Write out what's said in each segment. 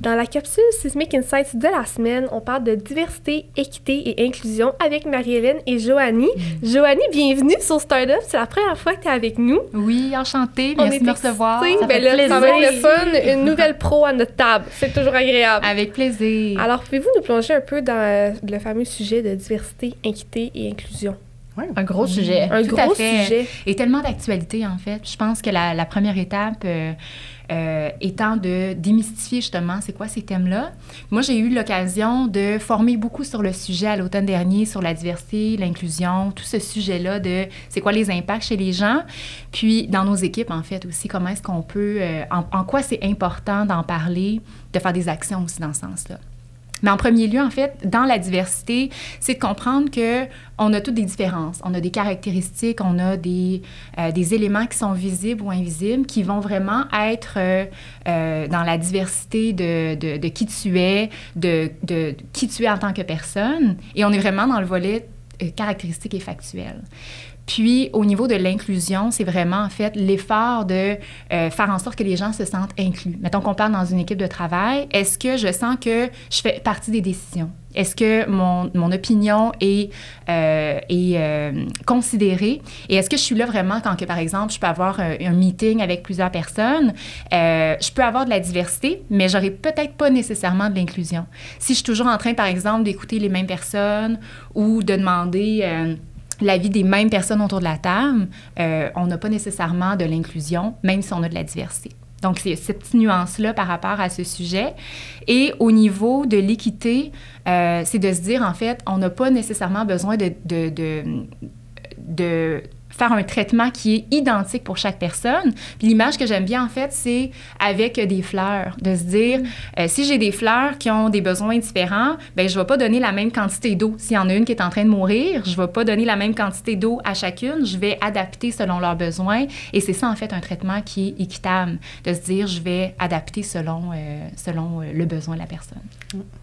Dans la capsule Sismic Insights de la semaine, on parle de diversité, équité et inclusion avec Marie-Hélène et Joanie. Joanie, bienvenue sur Startup. C'est la première fois que tu es avec nous. Oui, enchantée. Merci de me recevoir. Ça fait plaisir. Ça va être le fun. Une nouvelle pro à notre table. C'est toujours agréable. Avec plaisir. Alors, pouvez-vous nous plonger un peu dans le fameux sujet de diversité, équité et inclusion? Oui, un gros sujet. Un gros sujet. Et tellement d'actualité, en fait. Je pense que la première étape étant de démystifier, justement, c'est quoi ces thèmes-là. Moi, j'ai eu l'occasion de former beaucoup sur le sujet à l'automne dernier, sur la diversité, l'inclusion, tout ce sujet-là de c'est quoi les impacts chez les gens. Puis, dans nos équipes, en fait, aussi, comment est-ce qu'on peut... en quoi c'est important d'en parler, de faire des actions aussi dans ce sens-là. Mais en premier lieu, en fait, dans la diversité, c'est de comprendre qu'on a toutes des différences. On a des caractéristiques, on a des éléments qui sont visibles ou invisibles qui vont vraiment être dans la diversité de qui tu es, de qui tu es en tant que personne. Et on est vraiment dans le volet caractéristiques et factuel. Puis, au niveau de l'inclusion, c'est vraiment, en fait, l'effort de faire en sorte que les gens se sentent inclus. Mettons qu'on parle dans une équipe de travail, est-ce que je sens que je fais partie des décisions? Est-ce que mon opinion est considérée? Et est-ce que je suis là vraiment quand, par exemple, je peux avoir un meeting avec plusieurs personnes? Je peux avoir de la diversité, mais j'aurai peut-être pas nécessairement de l'inclusion. Si je suis toujours en train, par exemple, d'écouter les mêmes personnes ou de demander... l'avis des mêmes personnes autour de la table, on n'a pas nécessairement de l'inclusion, même si on a de la diversité. Donc, c'est cette petite nuance-là par rapport à ce sujet. Et au niveau de l'équité, c'est de se dire, en fait, on n'a pas nécessairement besoin de faire un traitement qui est identique pour chaque personne. Puis l'image que j'aime bien, en fait, c'est avec des fleurs, de se dire, si j'ai des fleurs qui ont des besoins différents, bien, je ne vais pas donner la même quantité d'eau. S'il y en a une qui est en train de mourir, je ne vais pas donner la même quantité d'eau à chacune, je vais adapter selon leurs besoins. Et c'est ça, en fait, un traitement qui est équitable, de se dire, je vais adapter selon le besoin de la personne.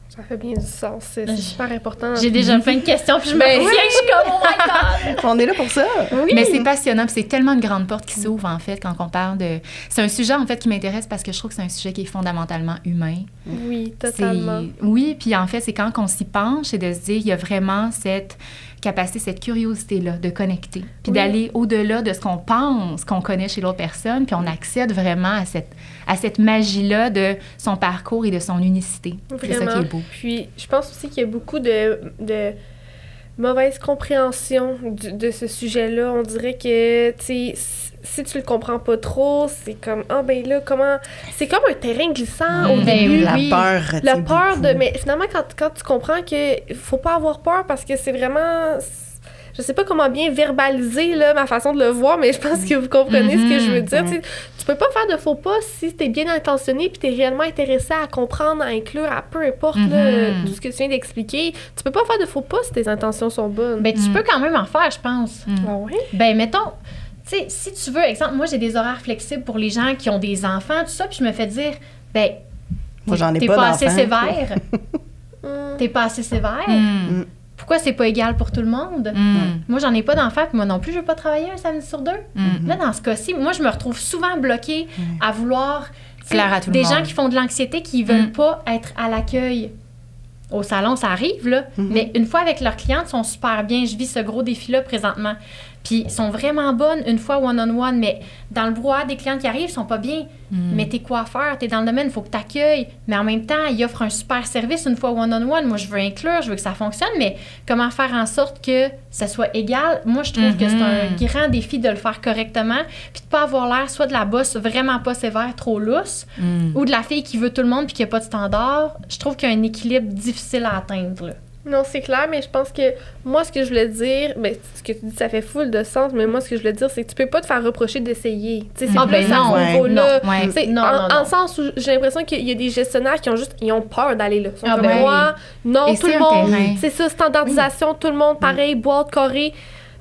Ça fait bien du sens. C'est super important. J'ai déjà plein de questions, puis je me souviens, je suis comme, oh my God! On est là pour ça. Oui. Mais c'est passionnant, puis c'est tellement une grande porte qui s'ouvre, en fait, quand on parle de... C'est un sujet, en fait, qui m'intéresse parce que je trouve que c'est un sujet qui est fondamentalement humain. Oui, totalement. Oui, puis en fait, c'est quand on s'y penche, c'est de se dire, il y a vraiment cette capacité, cette curiosité-là de connecter, puis d'aller au-delà de ce qu'on pense qu'on connaît chez l'autre personne, puis on accède vraiment à cette magie-là de son parcours et de son unicité. Vraiment. C'est ça qui est beau. Puis, je pense aussi qu'il y a beaucoup de mauvaise compréhension de ce sujet-là. On dirait que, tu sais, si tu le comprends pas trop, c'est comme, ben là, comment... C'est comme un terrain glissant au début. La peur. La peur de... Mais finalement, quand tu comprends qu'il faut pas avoir peur parce que c'est vraiment... Je sais pas comment bien verbaliser là, ma façon de le voir, mais je pense que vous comprenez ce que je veux dire. Tu peux pas faire de faux pas si t'es bien intentionné puis t'es réellement intéressé à comprendre, à inclure, à peu importe là, tout ce que tu viens d'expliquer. Tu peux pas faire de faux pas si tes intentions sont bonnes. Ben, tu peux quand même en faire, je pense. Ah ouais? Ben, mettons... Tu sais, si tu veux, exemple, moi, j'ai des horaires flexibles pour les gens qui ont des enfants, tout ça, puis je me fais dire, ben, moi, j'en ai t'es pas pas assez d'enfants. sévère. T'es pas assez sévère. Pourquoi c'est pas égal pour tout le monde? Moi, j'en ai pas d'enfants, puis moi non plus, je veux pas travailler un samedi sur 2. Là, dans ce cas-ci, moi, je me retrouve souvent bloquée à vouloir... Plaire à tout des le monde. gens qui font de l'anxiété, qui veulent pas être à l'accueil. Au salon, ça arrive, là. Mais une fois avec leurs clientes, ils sont super bien. Je vis ce gros défi-là présentement. Puis, ils sont vraiment bonnes une fois one-on-one. Mais dans le brouhaha des clientes qui arrivent, ils sont pas bien. Mais t'es coiffeur, t'es dans le domaine, il faut que t'accueilles. Mais en même temps, ils offrent un super service une fois one-on-one. Moi, je veux inclure, je veux que ça fonctionne. Mais comment faire en sorte que ça soit égal? Moi, je trouve que c'est un grand défi de le faire correctement. Puis de pas avoir l'air soit de la bosse vraiment pas sévère, trop lousse, ou de la fille qui veut tout le monde puis qui a pas de standard. Je trouve qu'il y a un équilibre difficile à atteindre, là. Non, c'est clair, mais je pense que moi, ce que je voulais dire, ben, ce que tu dis, ça fait full de sens, mais moi, ce que je voulais dire, c'est que tu peux pas te faire reprocher d'essayer. Tu sais, c'est plus à ce niveau-là. En sens où j'ai l'impression qu'il y a des gestionnaires qui ont peur d'aller là. Ils sont comme moi, non, et tout le monde. C'est ça, standardisation, tout le monde, pareil, boîte, carré.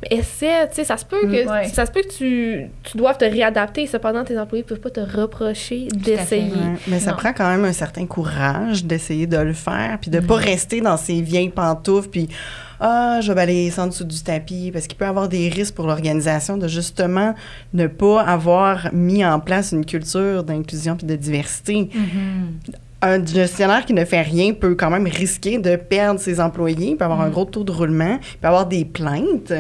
Mais essaie, tu sais, ça se peut que tu doives te réadapter. Cependant, tes employés ne peuvent pas te reprocher d'essayer. Mais ça prend quand même un certain courage d'essayer de le faire, puis de pas rester dans ces vieilles pantoufles, puis je vais balayer ça en dessous du tapis, parce qu'il peut y avoir des risques pour l'organisation de justement ne pas avoir mis en place une culture d'inclusion puis de diversité. un gestionnaire qui ne fait rien peut quand même risquer de perdre ses employés, il peut avoir un gros taux de roulement, il peut avoir des plaintes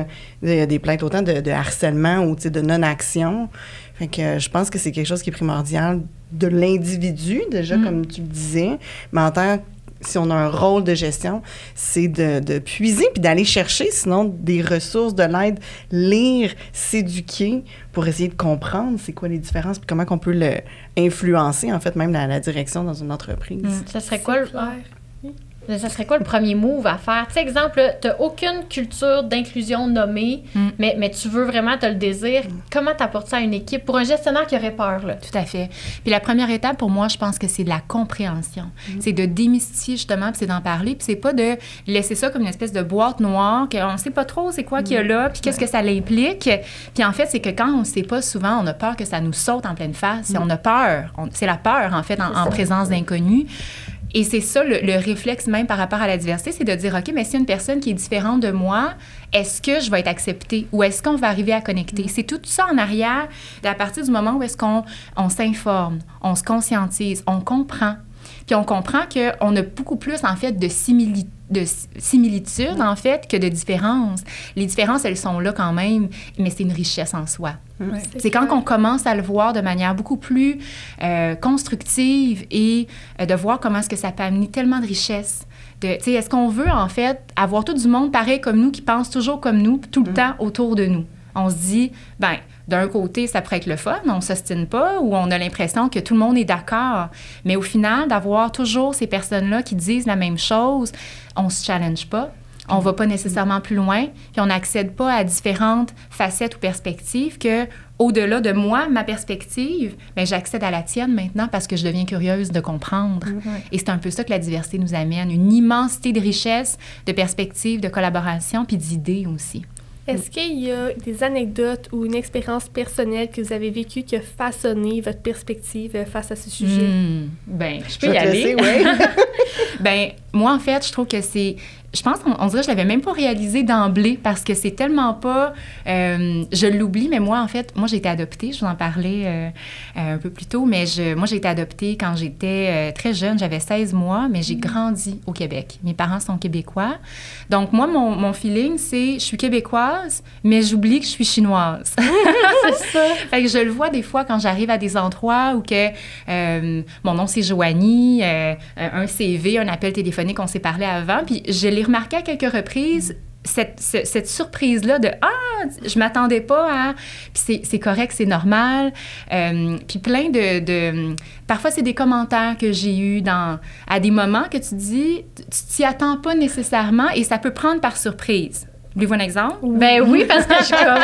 autant de harcèlement ou de non-action. Fait que je pense que c'est quelque chose qui est primordial de l'individu, déjà, comme tu le disais, mais en tant que si on a un rôle de gestion, c'est de puiser puis d'aller chercher, sinon, des ressources, de l'aide, lire, s'éduquer pour essayer de comprendre c'est quoi les différences puis comment on peut influencer, en fait, même la direction dans une entreprise. Ça serait quoi ça serait quoi le premier move à faire? Tu sais, exemple, tu n'as aucune culture d'inclusion nommée, mais tu veux vraiment, tu as le désir. Comment tu apportes ça à une équipe pour un gestionnaire qui aurait peur? Là? Tout à fait. Puis la première étape, pour moi, je pense que c'est de la compréhension. C'est de démystifier, justement, puis c'est d'en parler. Puis c'est pas de laisser ça comme une espèce de boîte noire, qu'on ne sait pas trop c'est quoi qu'il y a là, puis qu'est-ce que ça l'implique. Puis en fait, c'est que quand on ne sait pas, souvent, on a peur que ça nous saute en pleine face. On a peur. C'est la peur, en fait, en présence d'inconnus. Et c'est ça, le réflexe même par rapport à la diversité, c'est de dire, OK, mais s'il y a une personne qui est différente de moi, est-ce que je vais être acceptée ou est-ce qu'on va arriver à connecter? C'est tout ça en arrière, à partir du moment où est-ce qu'on s'informe, on se conscientise, on comprend. Puis on comprend qu'on a beaucoup plus, en fait, de similitudes, en fait, que de différences. Les différences, elles sont là quand même, mais c'est une richesse en soi. Ouais, c'est quand on commence à le voir de manière beaucoup plus constructive et de voir comment est-ce que ça peut amener tellement de richesse. Est-ce qu'on veut, en fait, avoir tout du monde pareil comme nous, qui pense toujours comme nous, tout le temps autour de nous? On se dit, bien, d'un côté, ça pourrait être le fun, on ne s'ostine pas, ou on a l'impression que tout le monde est d'accord. Mais au final, d'avoir toujours ces personnes-là qui disent la même chose, on ne se challenge pas, on ne va pas nécessairement plus loin, puis on n'accède pas à différentes facettes ou perspectives que, au-delà de moi, ma perspective, bien, j'accède à la tienne maintenant parce que je deviens curieuse de comprendre. Et c'est un peu ça que la diversité nous amène, une immensité de richesses, de perspectives, de collaboration, puis d'idées aussi. Est-ce qu'il y a des anecdotes ou une expérience personnelle que vous avez vécue qui a façonné votre perspective face à ce sujet? Bien, je peux y aller. Bien, moi, en fait, je trouve que c'est... Je pense qu'on dirait que je l'avais même pas réalisé d'emblée parce que c'est tellement pas... je l'oublie, mais moi, en fait, moi, j'ai été adoptée. Je vous en parlais un peu plus tôt, mais moi, j'ai été adoptée quand j'étais très jeune. J'avais 16 mois, mais j'ai grandi au Québec. Mes parents sont québécois. Donc, moi, mon feeling, c'est je suis québécoise, mais j'oublie que je suis chinoise. C'est ça. Fait que je le vois des fois quand j'arrive à des endroits où que mon nom, c'est Joanie, un CV, un appel téléphonique, on s'est parlé avant, puis je l'ai remarqué à quelques reprises, cette surprise-là de « Ah, je m'attendais pas à... » Puis c'est correct, c'est normal. Puis plein de... Parfois, c'est des commentaires que j'ai eus à des moments que tu dis, tu t'y attends pas nécessairement et ça peut prendre par surprise. Voulez-vous un exemple? Ben oui, parce que je suis comme...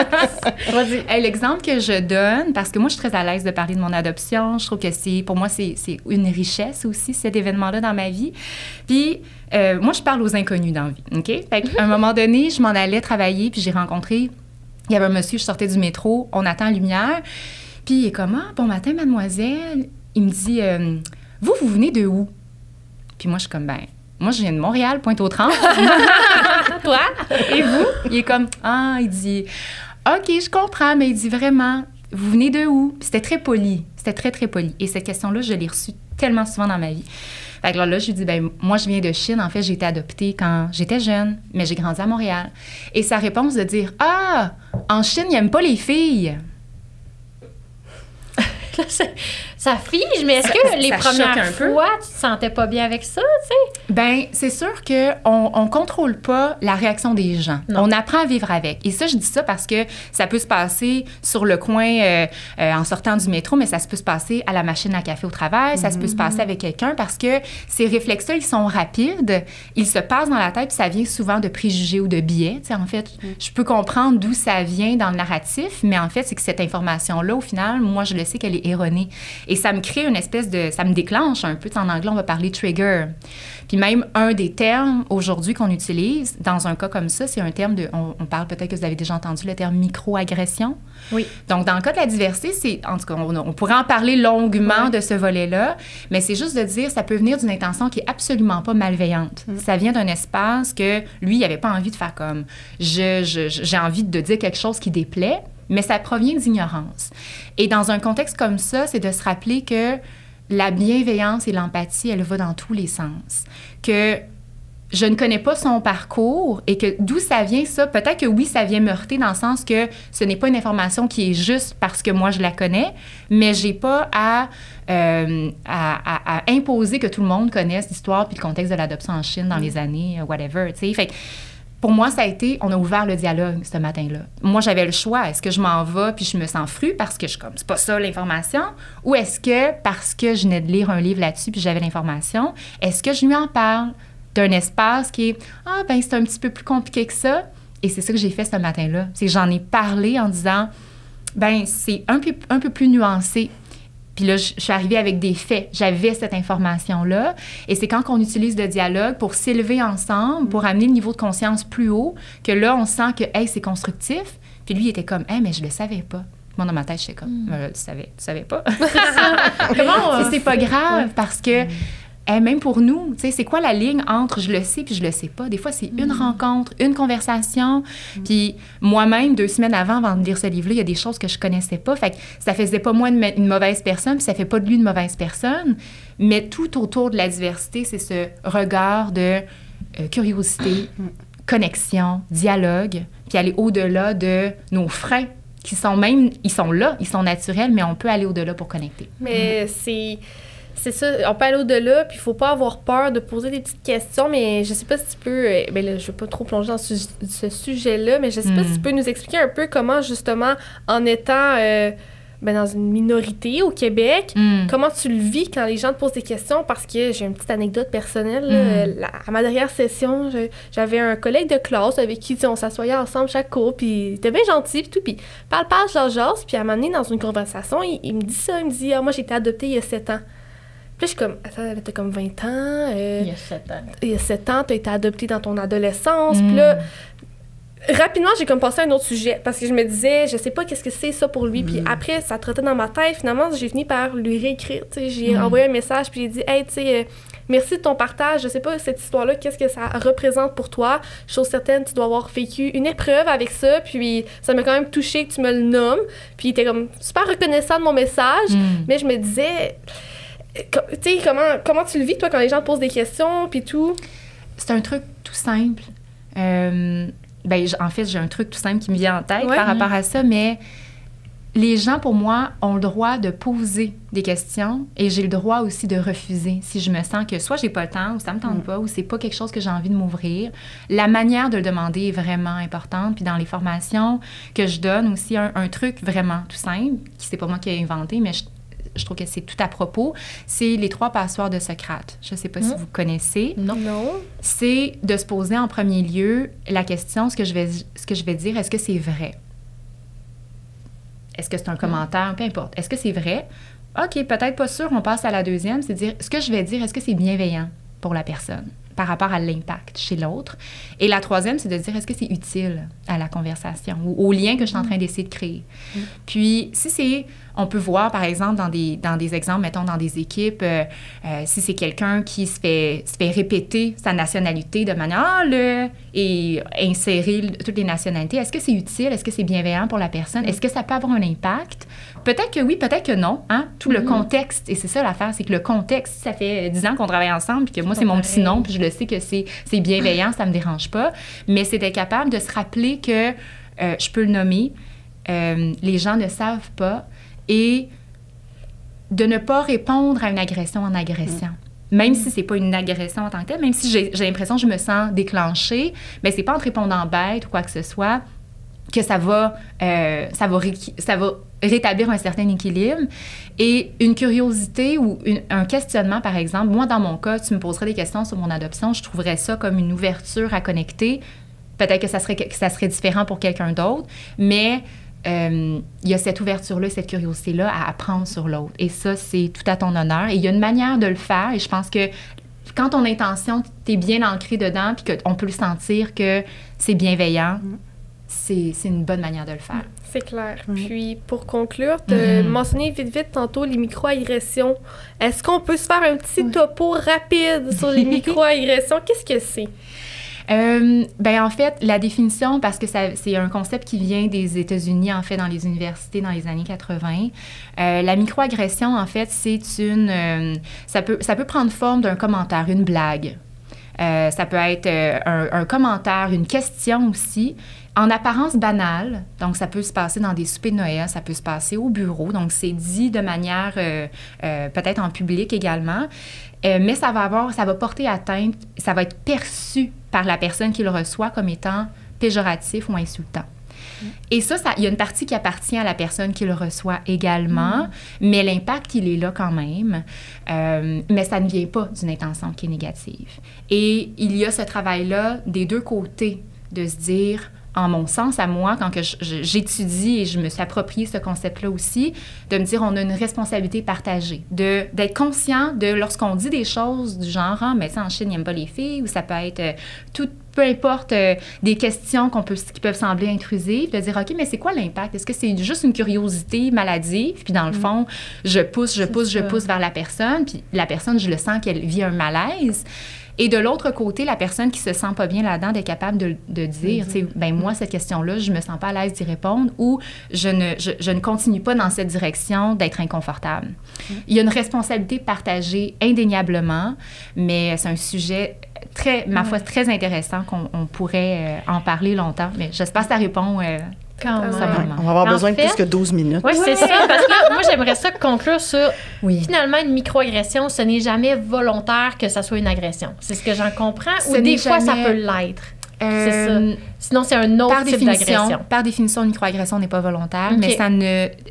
Vas-y. Hey, l'exemple que je donne, parce que moi, je suis très à l'aise de parler de mon adoption. Je trouve que pour moi, c'est une richesse aussi, cet événement-là dans ma vie. Puis, moi, je parle aux inconnus dans la vie, OK? Fait qu'à un moment donné, je m'en allais travailler, puis j'ai rencontré... Il y avait un monsieur, je sortais du métro, on attend la lumière. Puis, il est comme, « Ah, bon matin, mademoiselle. » Il me dit, « Vous venez de où? » Puis moi, je suis comme, « Ben... » Moi, je viens de Montréal, Pointe-aux-Trembles. Toi? Et vous? Il est comme, il dit, OK, je comprends, mais il dit vraiment, vous venez de où? Puis c'était très poli. C'était très, très poli. Et cette question-là, je l'ai reçue tellement souvent dans ma vie. Fait que là, je lui dis, ben moi, je viens de Chine. En fait, j'ai été adoptée quand j'étais jeune, mais j'ai grandi à Montréal. Et sa réponse de dire, en Chine, ils n'aiment pas les filles. Ça fige, mais est-ce que les premières fois, tu te sentais pas bien avec ça, tu sais? Bien, c'est sûr qu'on contrôle pas la réaction des gens. Non. On apprend à vivre avec. Et ça, je dis ça parce que ça peut se passer sur le coin en sortant du métro, mais ça se peut se passer à la machine à café au travail, ça se peut se passer avec quelqu'un parce que ces réflexes-là, ils sont rapides, ils se passent dans la tête, puis ça vient souvent de préjugés ou de biais. Tu sais, en fait, je peux comprendre d'où ça vient dans le narratif, mais en fait, c'est que cette information-là, au final, moi, je le sais qu'elle est erronée. Et ça me crée une espèce de... Ça me déclenche un peu. En anglais, on va parler « trigger ». Puis même un des termes aujourd'hui qu'on utilise dans un cas comme ça, c'est un terme de... On parle peut-être que vous avez déjà entendu le terme « micro-agression ». Oui. Donc, dans le cas de la diversité, c'est... En tout cas, on pourrait en parler longuement de ce volet-là, mais c'est juste de dire ça peut venir d'une intention qui est absolument pas malveillante. Ça vient d'un espace que, lui, il n'avait pas envie de faire comme « j'ai envie de dire quelque chose qui déplaît », mais ça provient d'ignorance. Et dans un contexte comme ça, c'est de se rappeler que la bienveillance et l'empathie, elle va dans tous les sens. Que je ne connais pas son parcours et que d'où ça vient, ça, peut-être que oui, ça vient me heurter dans le sens que ce n'est pas une information qui est juste parce que moi, je la connais, mais j'ai pas à imposer que tout le monde connaisse l'histoire puis le contexte de l'adoption en Chine dans les années whatever, tu sais. Fait que pour moi, ça a été, on a ouvert le dialogue ce matin-là. Moi, j'avais le choix. Est-ce que je m'en vais puis je me sens frue parce que je comme, c'est pas ça l'information? Ou est-ce que, parce que je venais de lire un livre là-dessus puis j'avais l'information, est-ce que je lui en parle d'un espace qui est, c'est un petit peu plus compliqué que ça? Et c'est ça que j'ai fait ce matin-là. C'est que j'en ai parlé en disant, c'est un peu plus nuancé. Puis là, je suis arrivée avec des faits. J'avais cette information-là. Et c'est quand on utilise le dialogue pour s'élever ensemble, pour amener le niveau de conscience plus haut, que là, on sent que, hey, c'est constructif. Puis lui, il était comme, hey, mais je le savais pas. Moi, dans ma tête, j'étais comme, tu savais pas. Comment? C'est pas grave parce que, même pour nous, tu sais, c'est quoi la ligne entre je le sais puis je le sais pas? Des fois, c'est une rencontre, une conversation. Puis moi-même, 2 semaines avant de lire ce livre-là, il y a des choses que je connaissais pas. Fait que ça faisait pas moi une mauvaise personne, puis ça fait pas de lui une mauvaise personne. Mais tout autour de la diversité, c'est ce regard de curiosité, connexion, dialogue, puis aller au-delà de nos freins qui sont même, ils sont là, ils sont naturels, mais on peut aller au-delà pour connecter. Mais c'est ça, on peut aller au-delà, puis il faut pas avoir peur de poser des petites questions, mais je sais pas si tu peux... là, je veux pas trop plonger dans ce sujet-là, mais je sais pas si tu peux nous expliquer un peu comment, justement, en étant dans une minorité au Québec, comment tu le vis quand les gens te posent des questions, parce que j'ai une petite anecdote personnelle. À ma dernière session, j'avais un collègue de classe avec qui on s'assoyait ensemble chaque cours, puis il était bien gentil, puis tout, puis parle, jase, puis à un moment donné, dans une conversation, il me dit ça, il me dit « moi, j'ai été adoptée il y a 7 ans ». Puis je suis comme, attends, t'as comme 20 ans. Il y a 7 ans. Il y a 7 ans, t'as été adoptée dans ton adolescence. Puis là, rapidement, j'ai comme passé à un autre sujet parce que je me disais, je sais pas qu'est-ce que c'est ça pour lui. Puis après, ça trottait dans ma tête. Finalement, j'ai fini par lui réécrire. J'ai envoyé un message, puis j'ai dit, hey, tu sais, merci de ton partage. Je sais pas, cette histoire-là, qu'est-ce que ça représente pour toi? Chose certaine, tu dois avoir vécu une épreuve avec ça. Puis ça m'a quand même touchée que tu me le nommes. Puis il était comme super reconnaissant de mon message. Mais je me disais... Tu sais, comment tu le vis, toi, quand les gens te posent des questions, puis tout? C'est un truc tout simple. En fait, j'ai un truc tout simple qui me vient en tête par rapport à ça, mais les gens, pour moi, ont le droit de poser des questions et j'ai le droit aussi de refuser si je me sens que soit j'ai pas le temps ou ça me tente pas ou c'est pas quelque chose que j'ai envie de m'ouvrir. La manière de le demander est vraiment importante. Puis dans les formations que je donne aussi, un truc vraiment tout simple, qui c'est pas moi qui ai inventé, mais je trouve que c'est tout à propos, c'est les 3 passoires de Socrate. Je ne sais pas si vous connaissez. Non. C'est de se poser en premier lieu la question, ce que je vais dire, est-ce que c'est vrai? Est-ce que c'est un commentaire? Peu importe. Est-ce que c'est vrai? OK, peut-être pas sûr, on passe à la deuxième, c'est dire, ce que je vais dire, est-ce que c'est bienveillant pour la personne par rapport à l'impact chez l'autre? Et la troisième, c'est de dire, est-ce que c'est utile à la conversation ou au lien que je suis en train d'essayer de créer? Puis, si c'est... On peut voir, par exemple, dans des exemples, mettons, dans des équipes, si c'est quelqu'un qui se fait répéter sa nationalité de manière et insérer toutes les nationalités, est-ce que c'est utile? Est-ce que c'est bienveillant pour la personne? Est-ce que ça peut avoir un impact? Peut-être que oui, peut-être que non. Hein? Tout le contexte, et c'est ça l'affaire, c'est que le contexte, ça fait 10 ans qu'on travaille ensemble, puis que moi, c'est mon petit nom, puis je le sais que c'est bienveillant, ça me dérange pas, mais c'est d'être capable de se rappeler que je peux le nommer, les gens ne savent pas, et de ne pas répondre à une agression en agression. Même si c'est pas une agression en tant que telle, même si j'ai l'impression que je me sens déclenchée, mais c'est pas en te répondant bête ou quoi que ce soit que ça va rétablir un certain équilibre. Et une curiosité ou un questionnement, par exemple, moi, dans mon cas, tu me poserais des questions sur mon adoption, je trouverais ça comme une ouverture à connecter. Peut-être que ça serait différent pour quelqu'un d'autre, mais... il y a cette ouverture-là, cette curiosité-là à apprendre sur l'autre. Et ça, c'est tout à ton honneur. Et il y a une manière de le faire. Et je pense que quand ton intention, t'es bien ancré dedans puis qu'on peut le sentir que c'est bienveillant, c'est une bonne manière de le faire. C'est clair. Puis, pour conclure, tu as mentionné vite tantôt les microagressions. Est-ce qu'on peut se faire un petit topo rapide sur les microagressions? Qu'est-ce que c'est? En fait, la définition, parce que c'est un concept qui vient des États-Unis, en fait, dans les universités dans les années 80. La microagression, en fait, ça peut prendre forme d'un commentaire, une blague. Ça peut être un commentaire, une question aussi, en apparence banale. Donc, ça peut se passer dans des soupers de Noël, ça peut se passer au bureau. Donc, c'est dit de manière peut-être en public également. Mais ça va porter atteinte, ça va être perçu par la personne qui le reçoit comme étant péjoratif ou insultant. Et ça, il y a une partie qui appartient à la personne qui le reçoit également, mais l'impact, il est là quand même. Mais ça ne vient pas d'une intention qui est négative. Et il y a ce travail-là des deux côtés, de se dire, en mon sens, à moi, quand que j'étudie et je me suis approprié ce concept-là aussi, de me dire, on a une responsabilité partagée, d'être conscient de lorsqu'on dit des choses du genre, ah, mais ça, en Chine, ils n'aiment pas les filles, ou ça peut être peu importe, des questions qui peuvent sembler intrusives, de dire, OK, mais c'est quoi l'impact? Est-ce que c'est juste une curiosité maladive? Puis dans le fond, je pousse vers la personne, puis la personne, je le sens qu'elle vit un malaise. Et de l'autre côté, la personne qui se sent pas bien là-dedans est capable de dire, tu sais, ben moi, cette question-là, je me sens pas à l'aise d'y répondre ou je ne continue pas dans cette direction d'être inconfortable. Il y a une responsabilité partagée indéniablement, mais c'est un sujet ma foi, très intéressant qu'on pourrait en parler longtemps. Mais j'espère que ça répond on va avoir besoin de plus que 12 minutes. Oui, c'est ça. Parce que moi, j'aimerais ça conclure sur, finalement, une microagression, ce n'est jamais volontaire que ça soit une agression. C'est ce que j'en comprends. Ou des fois, ça peut l'être. C'est ça. Sinon, c'est un autre type d'agression. Par définition, une microagression n'est pas volontaire, mais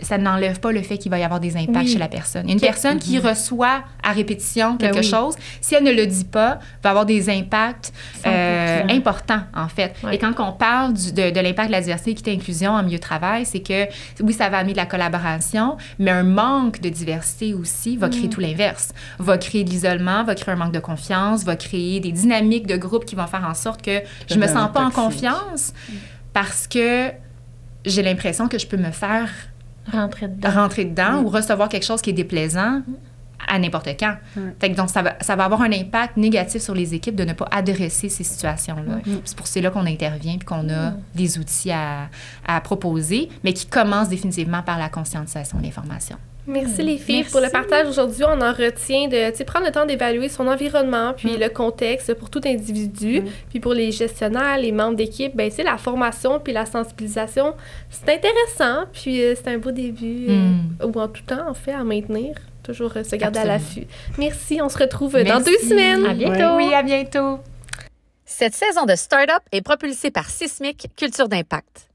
ça n'enlève pas le fait qu'il va y avoir des impacts chez la personne. Une personne qui reçoit à répétition quelque chose, si elle ne le dit pas, va avoir des impacts importants, en fait. Et quand on parle de l'impact de la diversité, équité, inclusion en milieu de travail, c'est que, oui, ça va amener de la collaboration, mais un manque de diversité aussi va créer tout l'inverse. Va créer de l'isolement, va créer un manque de confiance, va créer des dynamiques de groupe qui vont faire en sorte que je me sens pas en confiance parce que j'ai l'impression que je peux me faire rentrer dedans ou recevoir quelque chose qui est déplaisant à n'importe quand. Fait que donc, ça va avoir un impact négatif sur les équipes de ne pas adresser ces situations-là. C'est pour cela qu'on intervient et qu'on a des outils à proposer, mais qui commencent définitivement par la conscientisation de l'information. Merci les filles pour le partage aujourd'hui. On en retient de prendre le temps d'évaluer son environnement puis le contexte pour tout individu. Puis pour les gestionnaires, les membres d'équipe, ben c'est la formation puis la sensibilisation. C'est intéressant puis c'est un beau début ou en tout temps en fait à maintenir. Toujours se garder à l'affût. Merci, on se retrouve dans 2 semaines. À bientôt. Oui, à bientôt. Cette saison de Startup est propulsée par Sismic Culture d'Impact.